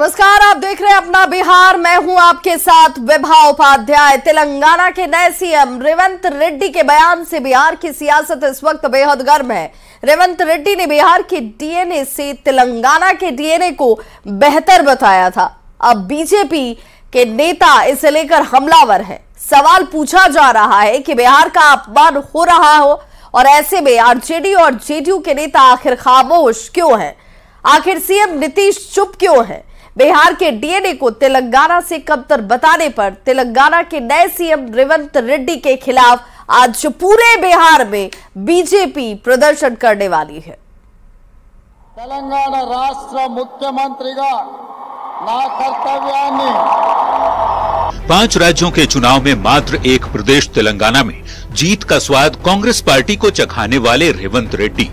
नमस्कार, आप देख रहे हैं अपना बिहार। मैं हूं आपके साथ विभा उपाध्याय। तेलंगाना के नए सीएम रेवंत रेड्डी के बयान से बिहार की सियासत इस वक्त बेहद गर्म है। रेवंत रेड्डी ने बिहार के डीएनए से तेलंगाना के डीएनए को बेहतर बताया था। अब बीजेपी के नेता इसे लेकर हमलावर है। सवाल पूछा जा रहा है कि बिहार का अपमान हो रहा हो और ऐसे में आरजेडी और जेडीयू के नेता आखिर खामोश क्यों हैं? आखिर सीएम नीतीश चुप क्यों है? बिहार के डीएनए को तेलंगाना से कमतर बताने पर तेलंगाना के नए सीएम रेवंत रेड्डी के खिलाफ आज पूरे बिहार में बीजेपी प्रदर्शन करने वाली है। तेलंगाना राष्ट्र मुख्यमंत्रीगा ना कर्तव्याన్ని 5 राज्यों के चुनाव में मात्र एक प्रदेश तेलंगाना में जीत का स्वाद कांग्रेस पार्टी को चखाने वाले रेवंत रेड्डी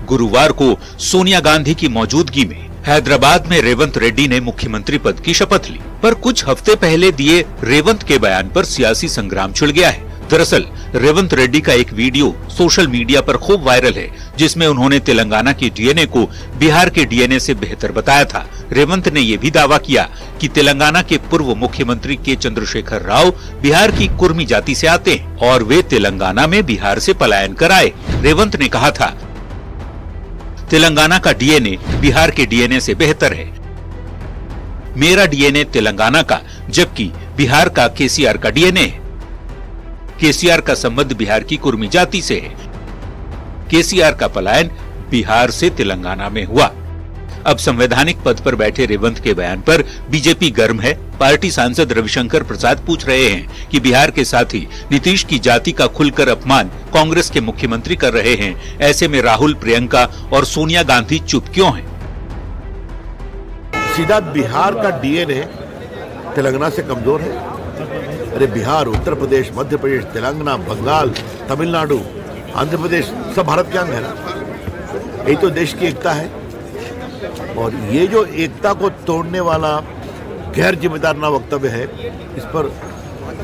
गुरुवार को सोनिया गांधी की मौजूदगी में हैदराबाद में रेवंत रेड्डी ने मुख्यमंत्री पद की शपथ ली। पर कुछ हफ्ते पहले दिए रेवंत के बयान पर सियासी संग्राम छिड़ गया है। दरअसल रेवंत रेड्डी का एक वीडियो सोशल मीडिया पर खूब वायरल है, जिसमें उन्होंने तेलंगाना के डीएनए को बिहार के डीएनए से बेहतर बताया था। रेवंत ने यह भी दावा किया कि तेलंगाना के पूर्व मुख्यमंत्री के चंद्रशेखर राव बिहार की कुर्मी जाति से आते हैं और वे तेलंगाना में बिहार से पलायन कर आए। रेवंत ने कहा था, तेलंगाना का डीएनए बिहार के डीएनए से बेहतर है। मेरा डीएनए तेलंगाना का, जबकि बिहार का केसीआर का डीएनए है। केसीआर का संबंध बिहार की कुर्मी जाति से है। केसीआर का पलायन बिहार से तेलंगाना में हुआ। अब संवैधानिक पद पर बैठे रेवंत के बयान पर बीजेपी गर्म है। पार्टी सांसद रविशंकर प्रसाद पूछ रहे हैं कि बिहार के साथ ही नीतीश की जाति का खुलकर अपमान कांग्रेस के मुख्यमंत्री कर रहे हैं। ऐसे में राहुल, प्रियंका और सोनिया गांधी चुप क्यों हैं? सीधा बिहार का डीएनए तेलंगाना से कमजोर है। अरे बिहार, उत्तर प्रदेश, मध्य प्रदेश, तेलंगाना, बंगाल, तमिलनाडु, आंध्र प्रदेश सब भारत के अंग है ना। यही तो देश की एकता है। और ये जो एकता को तोड़ने वाला गैर जिम्मेदार ना वक्तव्य है, इस पर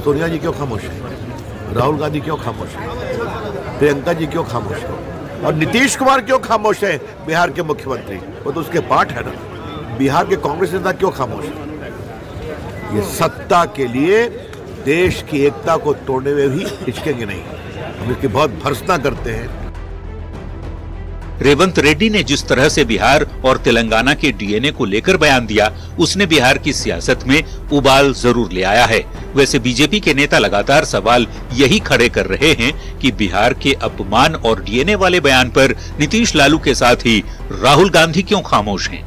सोनिया जी क्यों खामोश है? राहुल गांधी क्यों खामोश है? प्रियंका जी क्यों खामोश है? और नीतीश कुमार क्यों खामोश है? बिहार के मुख्यमंत्री, वो तो उसके पार्ट है ना। बिहार के कांग्रेस नेता क्यों खामोश है? ये सत्ता के लिए देश की एकता को तोड़ने में भी हिचकेंगे नहीं। हम इसकी बहुत भर्त्सना करते हैं। रेवंत रेड्डी ने जिस तरह से बिहार और तेलंगाना के डीएनए को लेकर बयान दिया, उसने बिहार की सियासत में उबाल जरूर ले आया है। वैसे बीजेपी के नेता लगातार सवाल यही खड़े कर रहे हैं कि बिहार के अपमान और डीएनए वाले बयान पर नीतीश लालू के साथ ही राहुल गांधी क्यों खामोश हैं?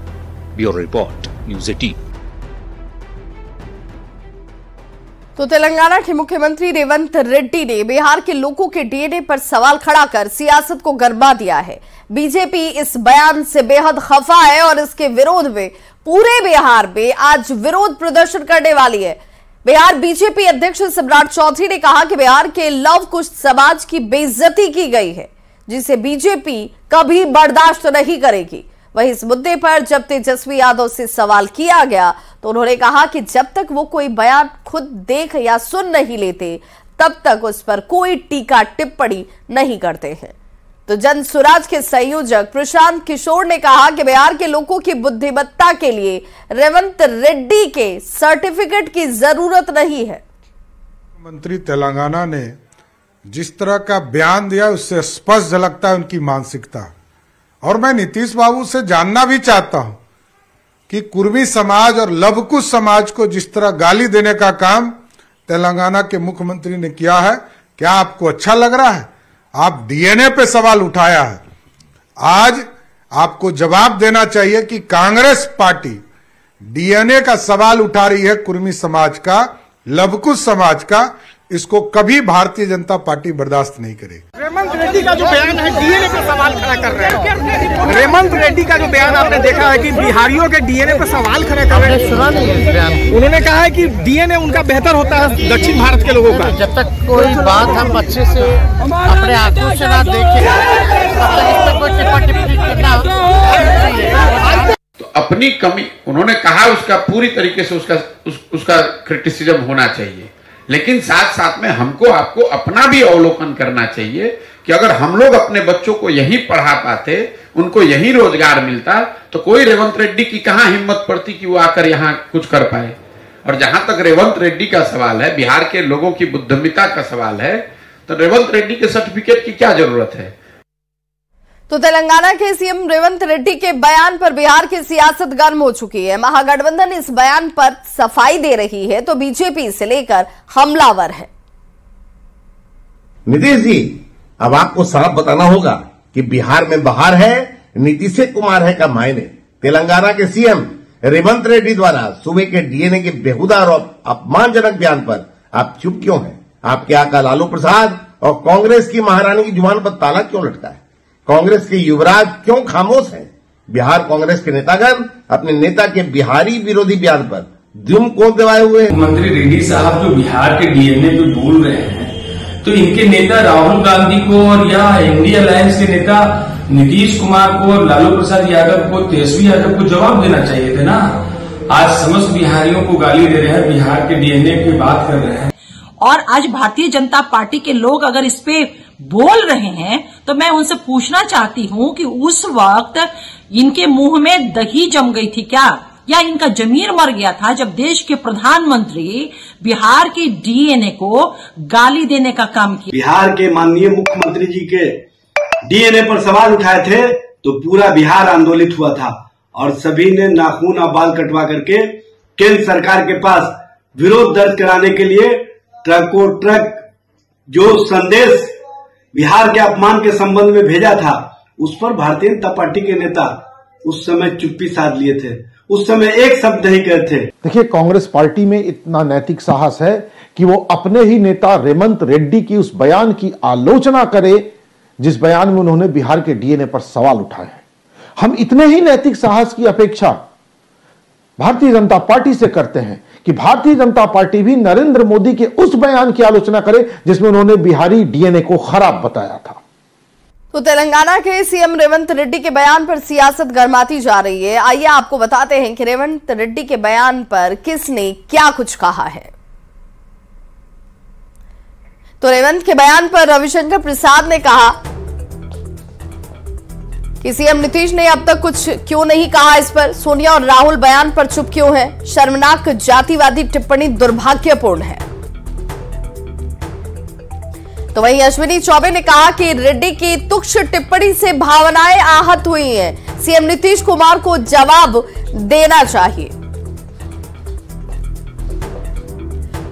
Bureau report, news 18। तो तेलंगाना के मुख्यमंत्री रेवंत रेड्डी ने बिहार के लोगों के डीएनए पर सवाल खड़ा कर सियासत को गरमा दिया है। बीजेपी इस बयान से बेहद खफा है और इसके विरोध में पूरे बिहार में आज विरोध प्रदर्शन करने वाली है। बिहार बीजेपी अध्यक्ष सम्राट चौधरी ने कहा कि बिहार के लव कुश समाज की बेइज्जती की गई है, जिसे बीजेपी कभी बर्दाश्त नहीं करेगी। वहीं इस मुद्दे पर जब तेजस्वी यादव से सवाल किया गया तो उन्होंने कहा कि जब तक वो कोई बयान खुद देख या सुन नहीं लेते, तब तक उस पर कोई टीका टिप्पणी नहीं करते हैं। तो जन स्वराज के संयोजक प्रशांत किशोर ने कहा कि बिहार के लोगों की बुद्धिमत्ता के लिए रेवंत रेड्डी के सर्टिफिकेट की जरूरत नहीं है। मंत्री तेलंगाना ने जिस तरह का बयान दिया, उससे स्पष्ट झलकता है उनकी मानसिकता। और मैं नीतीश बाबू से जानना भी चाहता हूं कि कुर्मी समाज और लवकुश समाज को जिस तरह गाली देने का काम तेलंगाना के मुख्यमंत्री ने किया है, क्या आपको अच्छा लग रहा है? आप डीएनए पे सवाल उठाया है। आज आपको जवाब देना चाहिए कि कांग्रेस पार्टी डीएनए का सवाल उठा रही है, कुर्मी समाज का, लवकुश समाज का। इसको कभी भारतीय जनता पार्टी बर्दाश्त नहीं करेगी। रेवंत रेड्डी का जो बयान है डीएनए पे सवाल खड़ा कर रहे हैं। रेवंत रेड्डी का जो बयान आपने देखा है कि बिहारियों के डीएनए पे सवाल खड़ा कर रहे हैं। सुना नहीं है बयान। उन्होंने कहा है कि डीएनए उनका बेहतर होता है दक्षिण भारत के लोगों का। जब तक कोई बात हम अच्छे से अपने आंखों से ना देखें, तब तक इस पर कोई टिप्पणी करना तो अपनी कमी उन्होंने कहा, उसका पूरी तरीके से उसका क्रिटिसिज्म होना चाहिए। लेकिन साथ साथ में हमको आपको अपना भी अवलोकन करना चाहिए कि अगर हम लोग अपने बच्चों को यही पढ़ा पाते, उनको यही रोजगार मिलता, तो कोई रेवंत रेड्डी की कहां हिम्मत पड़ती कि वो आकर यहां कुछ कर पाए। और जहां तक रेवंत रेड्डी का सवाल है, बिहार के लोगों की बुद्धिमत्ता का सवाल है, तो रेवंत रेड्डी के सर्टिफिकेट की क्या जरूरत है। तो तेलंगाना के सीएम रेवंत रेड्डी के बयान पर बिहार की सियासत गर्म हो चुकी है। महागठबंधन इस बयान पर सफाई दे रही है तो बीजेपी इसे लेकर हमलावर है। नीतीश जी, अब आपको साफ बताना होगा कि बिहार में बहार है, नीतीश कुमार है का मायने। तेलंगाना के सीएम रेवंत रेड्डी द्वारा सूबे के डीएनए के बेहुदा और अपमानजनक बयान पर आप चुप क्यों हैं? आपके आका लालू प्रसाद और कांग्रेस की महारानी की जुबान पर ताला क्यों लटका है? कांग्रेस के युवराज क्यों खामोश हैं? बिहार कांग्रेस के नेतागण अपने नेता के बिहारी विरोधी बयान पर दुम को दबाए हुए हैं। मंत्री रेड्डी साहब जो बिहार के डीएनए पे बोल रहे हैं, तो इनके नेता राहुल गांधी को और या इंडिया अलायंस के नेता नीतीश कुमार को और लालू प्रसाद यादव को, तेजस्वी यादव को जवाब देना चाहिए थे ना। आज समस्त बिहारियों को गाली दे रहे हैं, बिहार के डीएनए की बात कर रहे हैं। और आज भारतीय जनता पार्टी के लोग अगर इस पे बोल रहे हैं तो मैं उनसे पूछना चाहती हूं कि उस वक्त इनके मुंह में दही जम गई थी क्या, या इनका जमीर मर गया था जब देश के प्रधानमंत्री बिहार के डीएनए को गाली देने का काम किया। बिहार के माननीय मुख्यमंत्री जी के डीएनए पर सवाल उठाए थे तो पूरा बिहार आंदोलित हुआ था और सभी ने नाखून और बाल कटवा करके केंद्र सरकार के पास विरोध दर्ज कराने के लिए ट्रकों ट्रक जो संदेश बिहार के अपमान के संबंध में भेजा था, उस पर भारतीय जनता पार्टी के नेता उस समय चुप्पी साध लिए थे, उस समय एक शब्द नहीं कहते थे। देखिए, कांग्रेस पार्टी में इतना नैतिक साहस है कि वो अपने ही नेता रेवंत रेड्डी की उस बयान की आलोचना करे जिस बयान में उन्होंने बिहार के डीएनए पर सवाल उठाए हैं। हम इतने ही नैतिक साहस की अपेक्षा भारतीय जनता पार्टी से करते हैं कि भारतीय जनता पार्टी भी नरेंद्र मोदी के उस बयान की आलोचना करे जिसमें उन्होंने बिहारी डीएनए को खराब बताया था। तो तेलंगाना के सीएम रेवंत रेड्डी के बयान पर सियासत गर्माती जा रही है। आइए आपको बताते हैं कि रेवंत रेड्डी के बयान पर किसने क्या कुछ कहा है। तो रेवंत के बयान पर रविशंकर प्रसाद ने कहा कि सीएम नीतीश ने अब तक कुछ क्यों नहीं कहा इस पर। सोनिया और राहुल बयान पर चुप क्यों हैं? शर्मनाक जातिवादी टिप्पणी दुर्भाग्यपूर्ण है। तो वहीं अश्विनी चौबे ने कहा कि रेड्डी की तुच्छ टिप्पणी से भावनाएं आहत हुई हैं, सीएम नीतीश कुमार को जवाब देना चाहिए।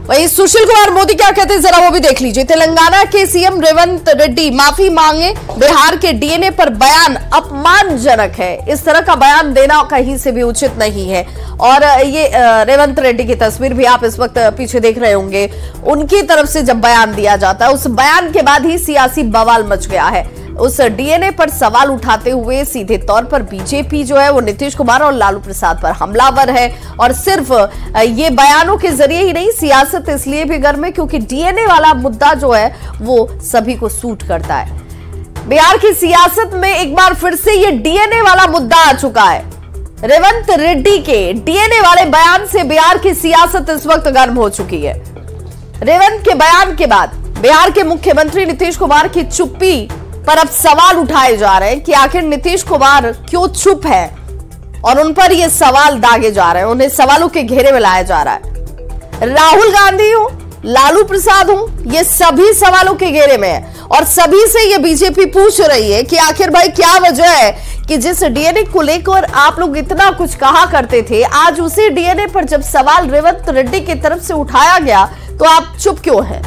वहीं सुशील कुमार मोदी क्या कहते हैं जरा वो भी देख लीजिए। तेलंगाना के सीएम रेवंत रेड्डी माफी मांगे, बिहार के डीएनए पर बयान अपमानजनक है। इस तरह का बयान देना कहीं से भी उचित नहीं है। और ये रेवंत रेड्डी की तस्वीर भी आप इस वक्त पीछे देख रहे होंगे। उनकी तरफ से जब बयान दिया जाता है, उस बयान के बाद ही सियासी बवाल मच गया है। उस डीएनए पर सवाल उठाते हुए सीधे तौर पर बीजेपी जो है वो नीतीश कुमार और लालू प्रसाद पर हमलावर है। और सिर्फ ये बयानों के जरिए ही नहीं, सियासत इसलिए भी गर्म है क्योंकि डीएनए वाला मुद्दा जो है वो सभी को सूट करता है। बिहार की सियासत में एक बार फिर से ये डीएनए वाला मुद्दा आ चुका है। रेवंत रेड्डी के डीएनए वाले बयान से बिहार की सियासत इस वक्त गर्म हो चुकी है। रेवंत के बयान के बाद बिहार के मुख्यमंत्री नीतीश कुमार की चुप्पी पर अब सवाल उठाए जा रहे हैं कि आखिर नीतीश कुमार क्यों चुप है, और उन पर ये सवाल दागे जा रहे हैं, उन्हें सवालों के घेरे में लाया जा रहा है। राहुल गांधी हो, लालू प्रसाद हो, ये सभी सवालों के घेरे में है। और सभी से ये बीजेपी पूछ रही है कि आखिर भाई क्या वजह है कि जिस डीएनए को लेकर आप लोग इतना कुछ कहा करते थे, आज उसी डीएनए पर जब सवाल रेवंत रेड्डी की तरफ से उठाया गया तो आप चुप क्यों हैं?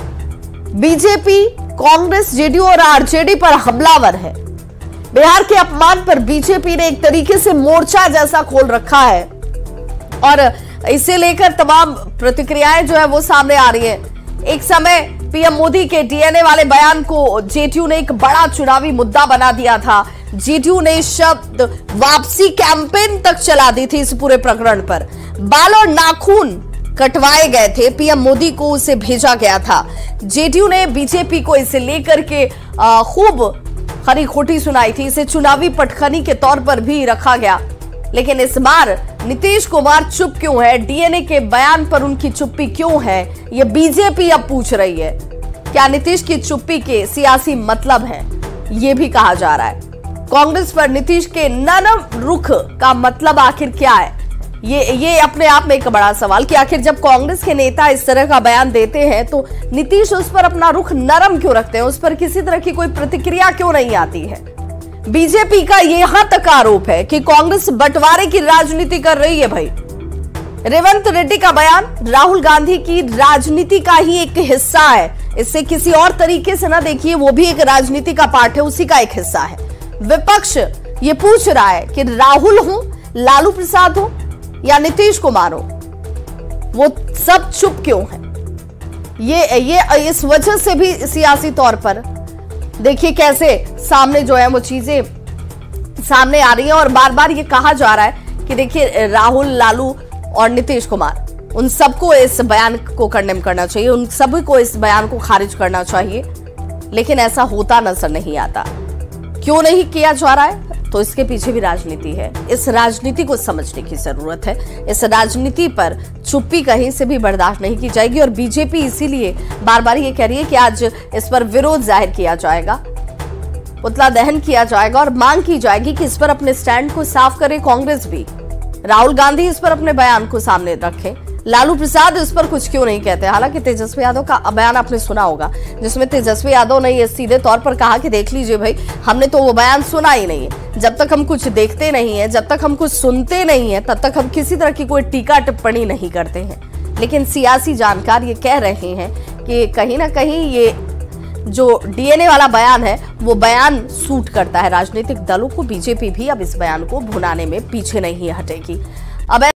बीजेपी, कांग्रेस, जेडीयू और आरजेडी पर हमलावर है। बिहार के अपमान पर बीजेपी ने एक तरीके से मोर्चा जैसा खोल रखा है और इसे लेकर तमाम प्रतिक्रियाएं जो है वो सामने आ रही है। एक समय पीएम मोदी के डीएनए वाले बयान को जेडीयू ने एक बड़ा चुनावी मुद्दा बना दिया था। जेडीयू ने शब्द वापसी कैंपेन तक चला दी थी इस पूरे प्रकरण पर। बाल और नाखून कटवाए गए थे, पीएम मोदी को उसे भेजा गया था। जेडीयू ने बीजेपी को इसे लेकर के खूब खरी खोटी सुनाई थी, इसे चुनावी पटखनी के तौर पर भी रखा गया। लेकिन इस बार नीतीश कुमार चुप क्यों है? डीएनए के बयान पर उनकी चुप्पी क्यों है? ये बीजेपी अब पूछ रही है। क्या नीतीश की चुप्पी के सियासी मतलब है? ये भी कहा जा रहा है। कांग्रेस पर नीतीश के नरम रुख का मतलब आखिर क्या है, ये अपने आप में एक बड़ा सवाल कि आखिर जब कांग्रेस के नेता इस तरह का बयान देते हैं तो नीतीश उस पर अपना रुख नरम क्यों रखते हैं, उस पर किसी तरह की कोई प्रतिक्रिया क्यों नहीं आती है। बीजेपी का यहां तक आरोप है कि कांग्रेस बंटवारे की राजनीति कर रही है। भाई रेवंत रेड्डी का बयान राहुल गांधी की राजनीति का ही एक हिस्सा है, इससे किसी और तरीके से ना देखिए, वो भी एक राजनीति का पार्ट है, उसी का एक हिस्सा है। विपक्ष ये पूछ रहा है कि राहुल हो, लालू प्रसाद हो या नीतीश कुमार हो, वो सब चुप क्यों है। ये इस वजह से भी सियासी तौर पर देखिए कैसे सामने जो है वो चीजें सामने आ रही हैं और बार बार ये कहा जा रहा है कि देखिए राहुल, लालू और नीतीश कुमार, उन सबको इस बयान को कंडेम करना चाहिए, उन सभी को इस बयान को खारिज करना चाहिए, लेकिन ऐसा होता नजर नहीं आता। क्यों नहीं किया जा रहा है, तो इसके पीछे भी राजनीति है। इस राजनीति को समझने की जरूरत है। इस राजनीति पर चुप्पी कहीं से भी बर्दाश्त नहीं की जाएगी और बीजेपी इसीलिए बार बार ये कह रही है कि आज इस पर विरोध जाहिर किया जाएगा, पुतला दहन किया जाएगा और मांग की जाएगी कि इस पर अपने स्टैंड को साफ करे कांग्रेस भी। राहुल गांधी इस पर अपने बयान को सामने रखे, लालू प्रसाद इस पर कुछ क्यों नहीं कहते। हालांकि तेजस्वी यादव का बयान आपने सुना होगा, जिसमें तेजस्वी यादव ने ये सीधे तौर पर कहा कि देख लीजिए भाई, हमने तो वो बयान सुना ही नहीं है। जब तक हम कुछ देखते नहीं है, जब तक हम कुछ सुनते नहीं है, तब तक हम किसी तरह की कोई टीका टिप्पणी नहीं करते हैं। लेकिन सियासी जानकार ये कह रहे हैं कि कहीं ना कहीं ये जो डीएनए वाला बयान है वो बयान सूट करता है राजनीतिक दलों को। बीजेपी भी अब इस बयान को भुनाने में पीछे नहीं हटेगी। अब